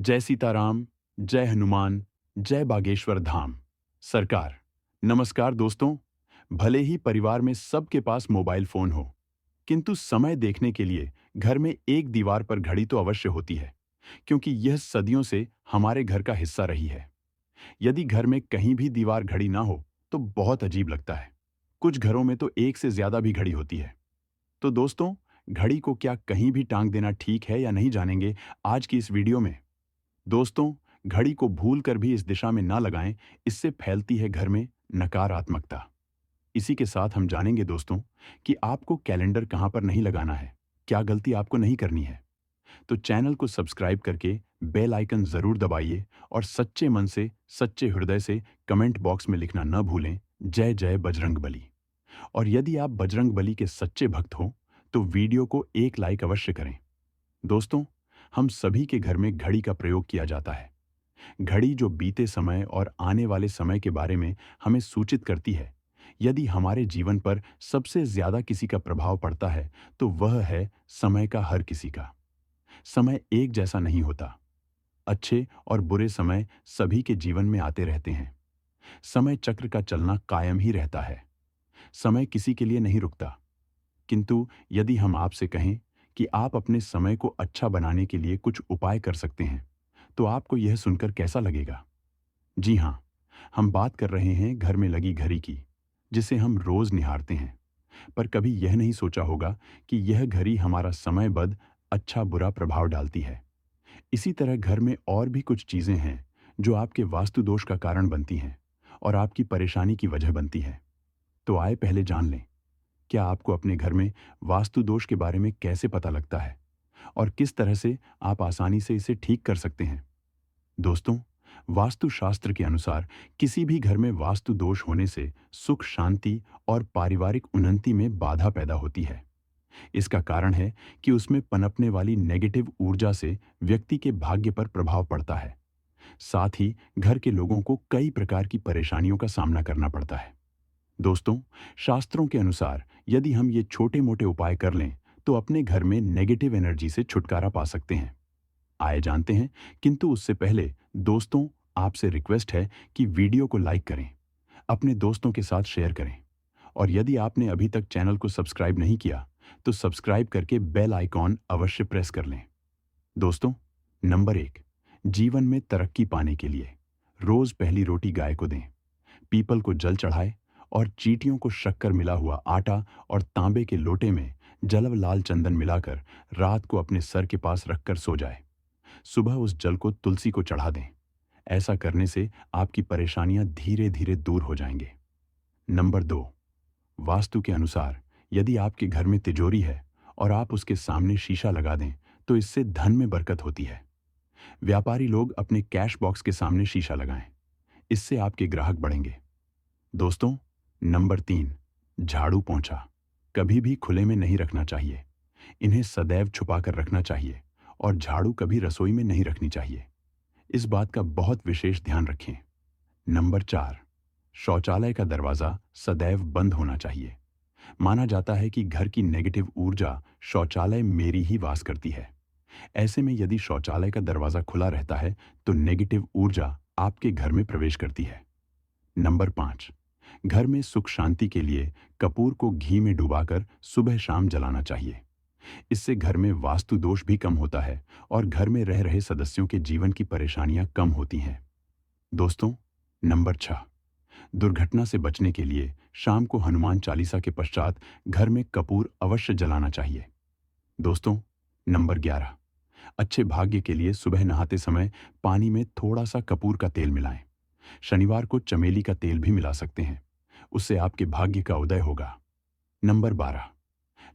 जय सीताराम, जय हनुमान, जय बागेश्वर धाम। सरकार, नमस्कार दोस्तों। भले ही परिवार में सबके पास मोबाइल फोन हो, किंतु समय देखने के लिए घर में एक दीवार पर घड़ी तो अवश्य होती है, क्योंकि यह सदियों से हमारे घर का हिस्सा रही है। यदि घर में कहीं भी दीवार घड़ी ना हो, तो बहुत अजीब लगता है। कुछ घरों में तो एक से ज्यादा भी घड़ी होती है। तो दोस्तों, घड़ी को क्या कहीं भी टांग देना ठीक है या नहीं, जानेंगे आज की इस वीडियो में। दोस्तों, घड़ी को भूल कर भी इस दिशा में ना लगाएं, इससे फैलती है घर में नकारात्मकता। इसी के साथ हम जानेंगे दोस्तों कि आपको कैलेंडर कहां पर नहीं लगाना है, क्या गलती आपको नहीं करनी है। तो चैनल को सब्सक्राइब करके बेल आइकन जरूर दबाइए और सच्चे मन से, सच्चे हृदय से कमेंट बॉक्स में लिखना न भूलें, जय जय बजरंग बली। और यदि आप बजरंग बली के सच्चे भक्त हो, तो वीडियो को एक लाइक अवश्य करें। दोस्तों, हम सभी के घर में घड़ी का प्रयोग किया जाता है। घड़ी जो बीते समय और आने वाले समय के बारे में हमें सूचित करती है। यदि हमारे जीवन पर सबसे ज्यादा किसी का प्रभाव पड़ता है, तो वह है समय का। हर किसी का समय एक जैसा नहीं होता। अच्छे और बुरे समय सभी के जीवन में आते रहते हैं। समय चक्र का चलना कायम ही रहता है। समय किसी के लिए नहीं रुकता। किंतु यदि हम आपसे कहें कि आप अपने समय को अच्छा बनाने के लिए कुछ उपाय कर सकते हैं, तो आपको यह सुनकर कैसा लगेगा? जी हाँ, हम बात कर रहे हैं घर में लगी घड़ी की, जिसे हम रोज निहारते हैं। पर कभी यह नहीं सोचा होगा कि यह घड़ी हमारा समयबद्ध अच्छा बुरा प्रभाव डालती है। इसी तरह घर में और भी कुछ चीजें हैं जो आपके वास्तु दोष का कारण बनती हैं और आपकी परेशानी की वजह बनती है। तो आए पहले जान लें, क्या आपको अपने घर में वास्तु दोष के बारे में कैसे पता लगता है और किस तरह से आप आसानी से इसे ठीक कर सकते हैं। दोस्तों, वास्तु शास्त्र के अनुसार किसी भी घर में वास्तु दोष होने से सुख, शांति और पारिवारिक उन्नति में बाधा पैदा होती है। इसका कारण है कि उसमें पनपने वाली नेगेटिव ऊर्जा से व्यक्ति के भाग्य पर प्रभाव पड़ता है। साथ ही घर के लोगों को कई प्रकार की परेशानियों का सामना करना पड़ता है। दोस्तों, शास्त्रों के अनुसार यदि हम ये छोटे मोटे उपाय कर लें, तो अपने घर में नेगेटिव एनर्जी से छुटकारा पा सकते हैं। आए जानते हैं, किंतु उससे पहले दोस्तों, आपसे रिक्वेस्ट है कि वीडियो को लाइक करें, अपने दोस्तों के साथ शेयर करें और यदि आपने अभी तक चैनल को सब्सक्राइब नहीं किया, तो सब्सक्राइब करके बेल आइकॉन अवश्य प्रेस कर लें। दोस्तों, नंबर 1, जीवन में तरक्की पाने के लिए रोज पहली रोटी गाय को दें, पीपल को जल चढ़ाए और चींटियों को शक्कर मिला हुआ आटा और तांबे के लोटे में जलव लाल चंदन मिलाकर रात को अपने सर के पास रखकर सो जाए। सुबह उस जल को तुलसी को चढ़ा दें। ऐसा करने से आपकी परेशानियां धीरे धीरे दूर हो जाएंगे। नंबर 2, वास्तु के अनुसार यदि आपके घर में तिजोरी है और आप उसके सामने शीशा लगा दें, तो इससे धन में बरकत होती है। व्यापारी लोग अपने कैश बॉक्स के सामने शीशा लगाएं, इससे आपके ग्राहक बढ़ेंगे। दोस्तों, नंबर 3, झाड़ू पोंछा कभी भी खुले में नहीं रखना चाहिए। इन्हें सदैव छुपा कर रखना चाहिए और झाड़ू कभी रसोई में नहीं रखनी चाहिए। इस बात का बहुत विशेष ध्यान रखें। नंबर 4, शौचालय का दरवाजा सदैव बंद होना चाहिए। माना जाता है कि घर की नेगेटिव ऊर्जा शौचालय में ही वास करती है। ऐसे में यदि शौचालय का दरवाजा खुला रहता है, तो नेगेटिव ऊर्जा आपके घर में प्रवेश करती है। नंबर 5, घर में सुख शांति के लिए कपूर को घी में डुबाकर सुबह शाम जलाना चाहिए। इससे घर में वास्तु दोष भी कम होता है और घर में रह रहे सदस्यों के जीवन की परेशानियां कम होती हैं। दोस्तों, नंबर 6, दुर्घटना से बचने के लिए शाम को हनुमान चालीसा के पश्चात घर में कपूर अवश्य जलाना चाहिए। दोस्तों, नंबर 11, अच्छे भाग्य के लिए सुबह नहाते समय पानी में थोड़ा सा कपूर का तेल मिलाएं। शनिवार को चमेली का तेल भी मिला सकते हैं, उससे आपके भाग्य का उदय होगा। नंबर 12,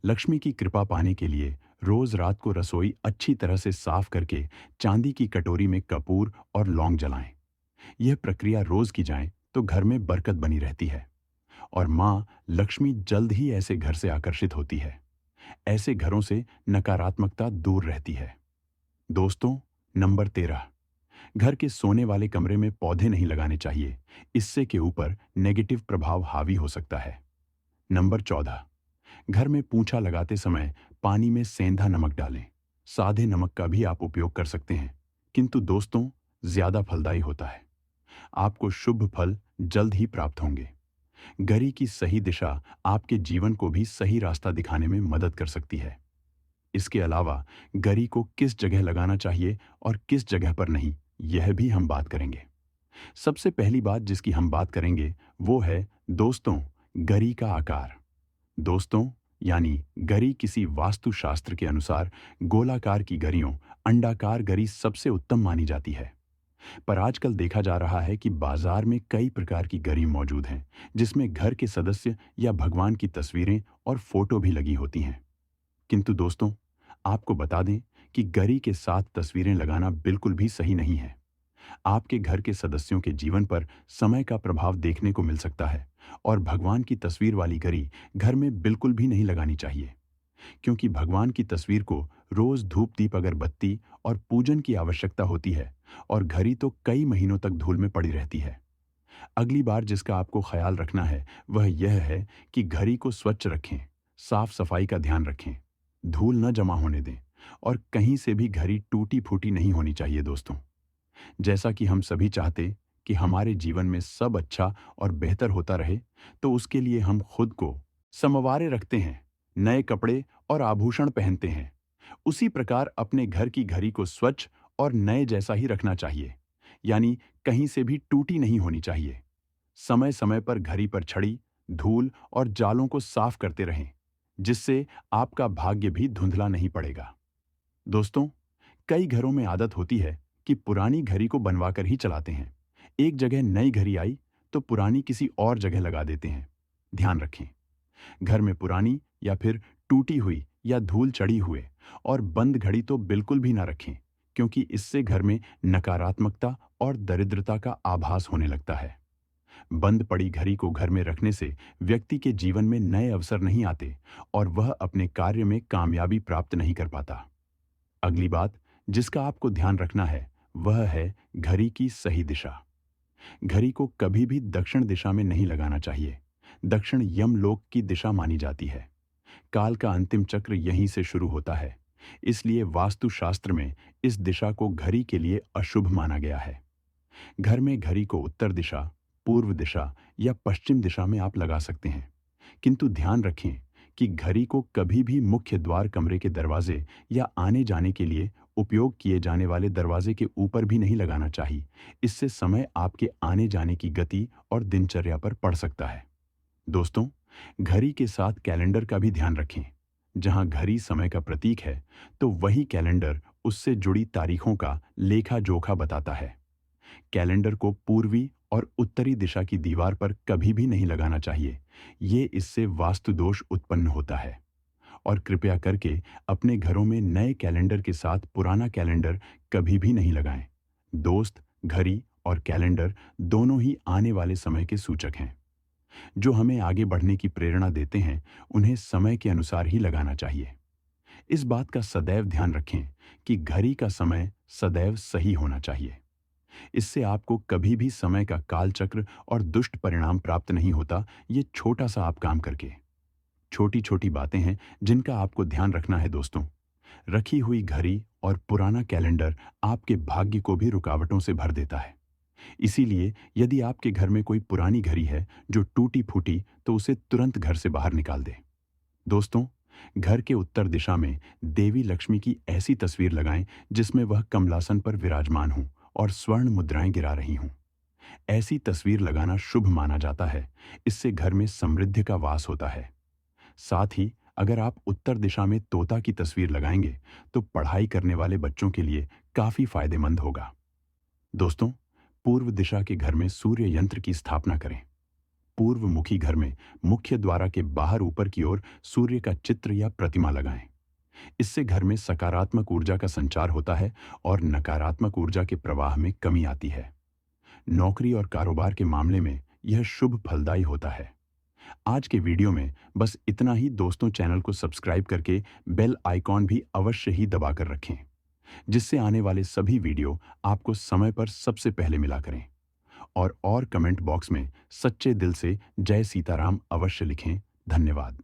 लक्ष्मी की कृपा पाने के लिए रोज रात को रसोई अच्छी तरह से साफ करके चांदी की कटोरी में कपूर और लौंग जलाएं। यह प्रक्रिया रोज की जाए तो घर में बरकत बनी रहती है और मां लक्ष्मी जल्द ही ऐसे घर से आकर्षित होती है। ऐसे घरों से नकारात्मकता दूर रहती है। दोस्तों, नंबर 13, घर के सोने वाले कमरे में पौधे नहीं लगाने चाहिए, इससे के ऊपर नेगेटिव प्रभाव हावी हो सकता है। नंबर 14, घर में पूंछा लगाते समय पानी में सेंधा नमक डालें। सादे नमक का भी आप उपयोग कर सकते हैं, किंतु दोस्तों, ज्यादा फलदायी होता है। आपको शुभ फल जल्द ही प्राप्त होंगे। घड़ी की सही दिशा आपके जीवन को भी सही रास्ता दिखाने में मदद कर सकती है। इसके अलावा घड़ी को किस जगह लगाना चाहिए और किस जगह पर नहीं, यह भी हम बात करेंगे। सबसे पहली बात जिसकी हम बात करेंगे वो है दोस्तों, घड़ी का आकार। दोस्तों, यानी घड़ी किसी वास्तुशास्त्र के अनुसार गोलाकार की घड़ियों, अंडाकार घड़ी सबसे उत्तम मानी जाती है। पर आजकल देखा जा रहा है कि बाजार में कई प्रकार की घड़ी मौजूद हैं, जिसमें घर के सदस्य या भगवान की तस्वीरें और फोटो भी लगी होती हैं। किंतु दोस्तों, आपको बता दें कि घड़ी के साथ तस्वीरें लगाना बिल्कुल भी सही नहीं है। आपके घर के सदस्यों के जीवन पर समय का प्रभाव देखने को मिल सकता है, और भगवान की तस्वीर वाली घड़ी घर में बिल्कुल भी नहीं लगानी चाहिए, क्योंकि भगवान की तस्वीर को रोज धूप दीप अगरबत्ती और पूजन की आवश्यकता होती है, और घड़ी तो कई महीनों तक धूल में पड़ी रहती है। अगली बार जिसका आपको ख्याल रखना है वह यह है कि घड़ी को स्वच्छ रखें, साफ सफाई का ध्यान रखें, धूल न जमा होने दें, और कहीं से भी घड़ी टूटी फूटी नहीं होनी चाहिए दोस्तों। जैसा कि हम सभी चाहते कि हमारे जीवन में सब अच्छा और बेहतर होता रहे, तो उसके लिए हम खुद को समवारे रखते हैं, नए कपड़े और आभूषण पहनते हैं। उसी प्रकार अपने घर की घड़ी को स्वच्छ और नए जैसा ही रखना चाहिए, यानी कहीं से भी टूटी नहीं होनी चाहिए। समय समय पर घड़ी पर छड़ी, धूल और जालों को साफ करते रहें, जिससे आपका भाग्य भी धुंधला नहीं पड़ेगा। दोस्तों, कई घरों में आदत होती है कि पुरानी घड़ी को बनवाकर ही चलाते हैं। एक जगह नई घड़ी आई तो पुरानी किसी और जगह लगा देते हैं। ध्यान रखें, घर में पुरानी या फिर टूटी हुई या धूल चढ़ी हुए और बंद घड़ी तो बिल्कुल भी ना रखें, क्योंकि इससे घर में नकारात्मकता और दरिद्रता का आभास होने लगता है। बंद पड़ी घड़ी को घर में रखने से व्यक्ति के जीवन में नए अवसर नहीं आते, और वह अपने कार्य में कामयाबी प्राप्त नहीं कर पाता। अगली बात जिसका आपको ध्यान रखना है वह है घड़ी की सही दिशा। घड़ी को कभी भी दक्षिण दिशा में नहीं लगाना चाहिए। दक्षिण यमलोक की दिशा मानी जाती है। काल का अंतिम चक्र यहीं से शुरू होता है, इसलिए वास्तुशास्त्र में इस दिशा को घड़ी के लिए अशुभ माना गया है। घर में घड़ी को उत्तर दिशा, पूर्व दिशा या पश्चिम दिशा में आप लगा सकते हैं, किंतु ध्यान रखें कि घड़ी को कभी भी मुख्य द्वार, कमरे के दरवाजे या आने जाने के लिए उपयोग किए जाने वाले दरवाजे के ऊपर भी नहीं लगाना चाहिए। इससे समय आपके आने जाने की गति और दिनचर्या पर पड़ सकता है। दोस्तों, घड़ी के साथ कैलेंडर का भी ध्यान रखें। जहां घड़ी समय का प्रतीक है, तो वही कैलेंडर उससे जुड़ी तारीखों का लेखा जोखा बताता है। कैलेंडर को पूर्वी और उत्तरी दिशा की दीवार पर कभी भी नहीं लगाना चाहिए। ये इससे वास्तु दोष उत्पन्न होता है। और कृपया करके अपने घरों में नए कैलेंडर के साथ पुराना कैलेंडर कभी भी नहीं लगाएं। दोस्त, घड़ी और कैलेंडर दोनों ही आने वाले समय के सूचक हैं, जो हमें आगे बढ़ने की प्रेरणा देते हैं। उन्हें समय के अनुसार ही लगाना चाहिए। इस बात का सदैव ध्यान रखें कि घड़ी का समय सदैव सही होना चाहिए। इससे आपको कभी भी समय का कालचक्र और दुष्ट परिणाम प्राप्त नहीं होता, ये छोटा सा आप काम करके। छोटी छोटी बातें हैं जिनका आपको ध्यान रखना है दोस्तों। रखी हुई घड़ी और पुराना कैलेंडर आपके भाग्य को भी रुकावटों से भर देता है। इसीलिए यदि आपके घर में कोई पुरानी घड़ी है जो टूटी फूटी, तो उसे तुरंत घर से बाहर निकाल दें। दोस्तों, घर के उत्तर दिशा में देवी लक्ष्मी की ऐसी तस्वीर लगाएं जिसमें वह कमलासन पर विराजमान हो और स्वर्ण मुद्राएं गिरा रही हों। ऐसी तस्वीर लगाना शुभ माना जाता है। इससे घर में समृद्धि का वास होता है। साथ ही अगर आप उत्तर दिशा में तोता की तस्वीर लगाएंगे तो पढ़ाई करने वाले बच्चों के लिए काफी फायदेमंद होगा। दोस्तों, पूर्व दिशा के घर में सूर्य यंत्र की स्थापना करें। पूर्व मुखी घर में मुख्य द्वार के बाहर ऊपर की ओर सूर्य का चित्र या प्रतिमा लगाएं। इससे घर में सकारात्मक ऊर्जा का संचार होता है और नकारात्मक ऊर्जा के प्रवाह में कमी आती है। नौकरी और कारोबार के मामले में यह शुभ फलदायी होता है। आज के वीडियो में बस इतना ही दोस्तों। चैनल को सब्सक्राइब करके बेल आइकॉन भी अवश्य ही दबाकर रखें, जिससे आने वाले सभी वीडियो आपको समय पर सबसे पहले मिला करें। और कमेंट बॉक्स में सच्चे दिल से जय सीताराम अवश्य लिखें। धन्यवाद।